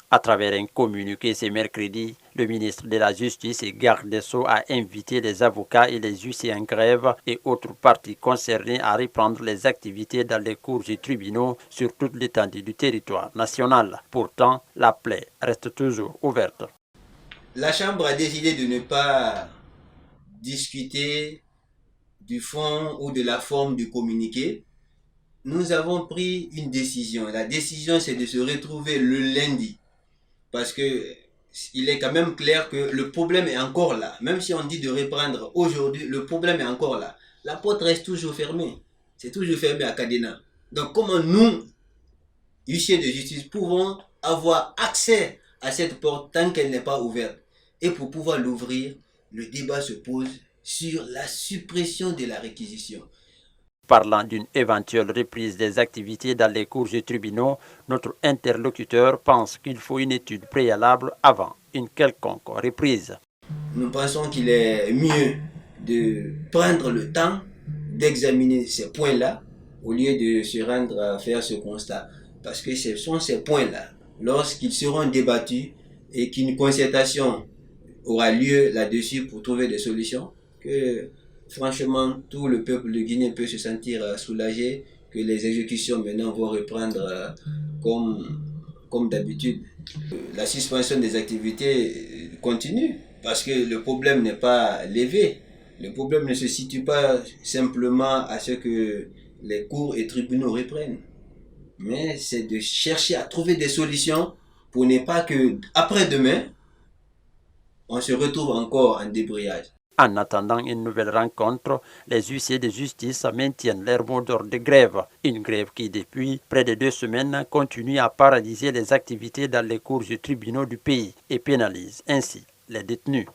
À travers un communiqué ce mercredi, le ministre de la Justice et garde des Sceaux a invité les avocats et les huissiers en grève et autres parties concernées à reprendre les activités dans les cours et tribunaux sur toute l'étendue du territoire national. Pourtant, la plaie reste toujours ouverte. La Chambre a décidé de ne pas discuter du fond ou de la forme du communiqué. Nous avons pris une décision. La décision, c'est de se retrouver le lundi. Parce que il est quand même clair que le problème est encore là. Même si on dit de reprendre aujourd'hui, le problème est encore là. La porte reste toujours fermée. C'est toujours fermé à Kadena. Donc comment nous, huissiers de justice, pouvons avoir accès à cette porte tant qu'elle n'est pas ouverte? Et pour pouvoir l'ouvrir, le débat se pose sur la suppression de la réquisition. Parlant d'une éventuelle reprise des activités dans les cours et tribunaux, notre interlocuteur pense qu'il faut une étude préalable avant une quelconque reprise. Nous pensons qu'il est mieux de prendre le temps d'examiner ces points-là au lieu de se rendre à faire ce constat. Parce que ce sont ces points-là, lorsqu'ils seront débattus et qu'une concertation aura lieu là-dessus pour trouver des solutions, que franchement tout le peuple de Guinée peut se sentir soulagé, que les exécutions maintenant vont reprendre comme d'habitude. La suspension des activités continue parce que le problème n'est pas levé. Le problème ne se situe pas simplement à ce que les cours et tribunaux reprennent, mais c'est de chercher à trouver des solutions pour ne pas que après-demain, on se retrouve encore en débrayage. En attendant une nouvelle rencontre, les huissiers de justice maintiennent leur mot d'ordre de grève. Une grève qui, depuis près de 2 semaines, continue à paralyser les activités dans les cours et tribunaux du pays et pénalise ainsi les détenus.